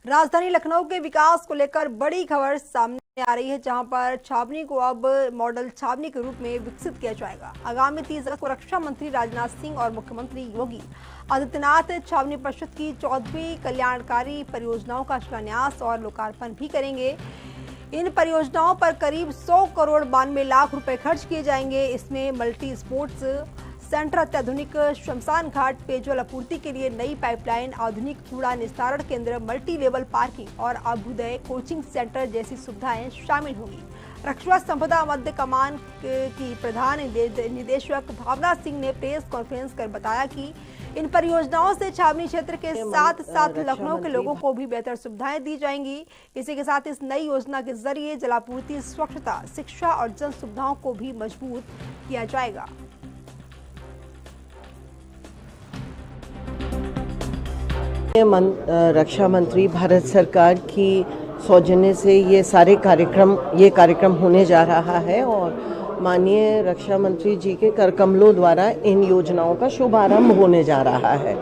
राजधानी लखनऊ के विकास को लेकर बड़ी खबर सामने आ रही है, जहां पर छावनी को अब मॉडल छावनी के रूप में विकसित किया जाएगा। आगामी 30 अगस्त को रक्षा मंत्री राजनाथ सिंह और मुख्यमंत्री योगी आदित्यनाथ छावनी परिषद की 14वीं कल्याणकारी परियोजनाओं का शिलान्यास और लोकार्पण भी करेंगे। इन परियोजनाओं पर करीब 100 करोड़ 92 लाख रुपए खर्च किए जाएंगे। इसमें मल्टी स्पोर्ट्स सेंटर, अत्याधुनिक श्मशान घाट, पेयजल आपूर्ति के लिए नई पाइपलाइन, आधुनिक कूड़ा निस्तारण केंद्र, मल्टी लेवल पार्किंग और अभ्युदय कोचिंग सेंटर जैसी सुविधाएं शामिल होंगी। रक्षा संपदा मध्य कमान की प्रधान निदेशक भावना सिंह ने प्रेस कॉन्फ्रेंस कर बताया कि इन परियोजनाओं से छावनी क्षेत्र के साथ साथ लखनऊ के लोगों को भी बेहतर सुविधाएं दी जाएंगी। इसी के साथ इस नई योजना के जरिए जलापूर्ति, स्वच्छता, शिक्षा और जन सुविधाओं को भी मजबूत किया जाएगा। रक्षा मंत्री भारत सरकार की सौजन्य से ये कार्यक्रम होने जा रहा है और माननीय रक्षा मंत्री जी के कर कमलों द्वारा इन योजनाओं का शुभारंभ होने जा रहा है।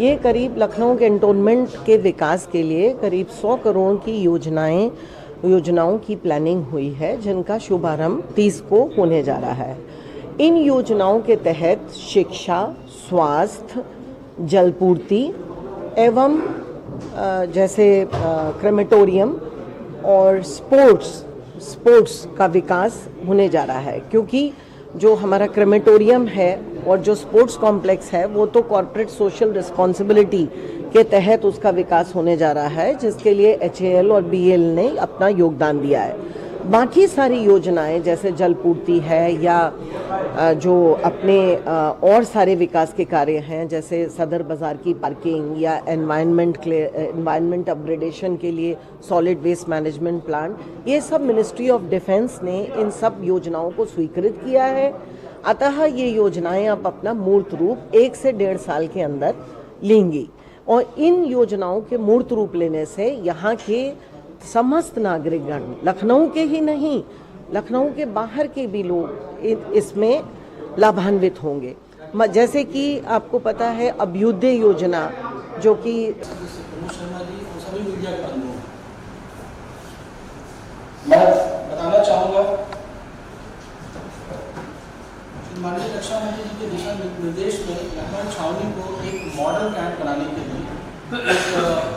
ये करीब लखनऊ कैंटोनमेंट के विकास के लिए करीब 100 करोड़ की योजनाओं की प्लानिंग हुई है, जिनका शुभारंभ 30 को होने जा रहा है। इन योजनाओं के तहत शिक्षा, स्वास्थ्य, जलपूर्ति एवं जैसे क्रेमेटोरियम और स्पोर्ट्स का विकास होने जा रहा है, क्योंकि जो हमारा क्रेमेटोरियम है और जो स्पोर्ट्स कॉम्प्लेक्स है वो तो कॉर्पोरेट सोशल रिस्पॉन्सिबिलिटी के तहत उसका विकास होने जा रहा है, जिसके लिए HAL और BEL ने अपना योगदान दिया है। बाकी सारी योजनाएं जैसे जलपूर्ति है या जो अपने और सारे विकास के कार्य हैं, जैसे सदर बाज़ार की पार्किंग या एनवायरनमेंट अपग्रेडेशन के लिए सॉलिड वेस्ट मैनेजमेंट प्लांट, ये सब मिनिस्ट्री ऑफ डिफेंस ने इन सब योजनाओं को स्वीकृत किया है। अतः ये योजनाएं अब अपना मूर्त रूप 1 से 1.5 साल के अंदर लेंगी और इन योजनाओं के मूर्त रूप लेने से यहाँ के समस्त नागरिकगण, लखनऊ के ही नहीं, लखनऊ के बाहर के भी लोग इसमें लाभान्वित होंगे। जैसे कि आपको पता है अभ्युदय योजना, जो कि मैं बताना चाहूँगा माननीय रक्षा मंत्री जी के दिशा निर्देश में लखनऊ छावनी को एक मॉडल कैंप बनाने के लिए एक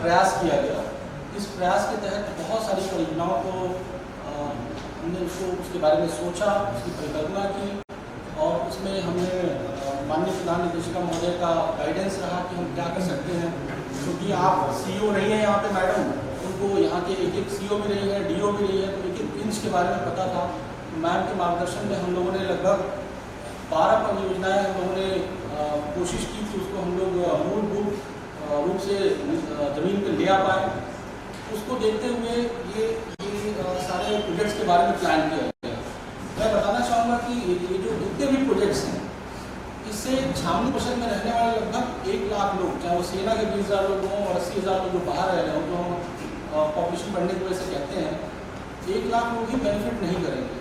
प्रयास किया गया। इस प्रयास के तहत बहुत सारी परियोजनाओं को हमने उसके बारे में सोचा, उसकी परिकल्पना की और उसमें हमने माननीय प्रधान निदेशिका महोदय का गाइडेंस रहा कि हम क्या कर सकते हैं, क्योंकि आप CEO रही हैं यहाँ पे मैडम, उनको यहाँ के एक CO भी रही है, DO भी रही है, तो एक इंच के बारे में पता था। मैम के मार्गदर्शन में हम लोगों ने लगभग 12 परियोजनाएँ हम लोगों ने कोशिश की कि उसको हम लोग मूलभूत रूप से ज़मीन पर ले आ पाए। उसको देखते हुए ये सारे प्रोजेक्ट्स के बारे में प्लान किया गया। मैं बताना चाहूँगा कि ये जो जितने भी प्रोजेक्ट्स हैं, इससे छावनी परिषद में रहने वाले लगभग 1 लाख लोग, चाहे वो सेना के 20,000 लोग हों और 80,000 लोग जो बाहर रह रहे हों, जो हम पॉपुलेशन बढ़ने की वजह से कहते हैं, 1 लाख लोग ही बेनिफिट नहीं करेंगे।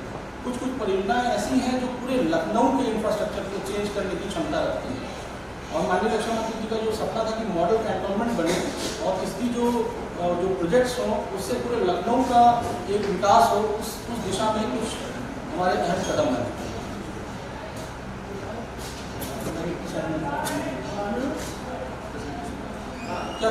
कुछ परियोजनाएँ ऐसी हैं जो पूरे लखनऊ के इंफ्रास्ट्रक्चर को चेंज करने की क्षमता रखती हैं और माननीय रक्षा मंत्री जी का जो सपना था कि मॉडल कैंटोनमेंट बने और इसकी जो प्रोजेक्ट्स हों उससे पूरे लखनऊ का एक विकास हो, उस दिशा में कुछ हमारे अहम कदम हैं। क्या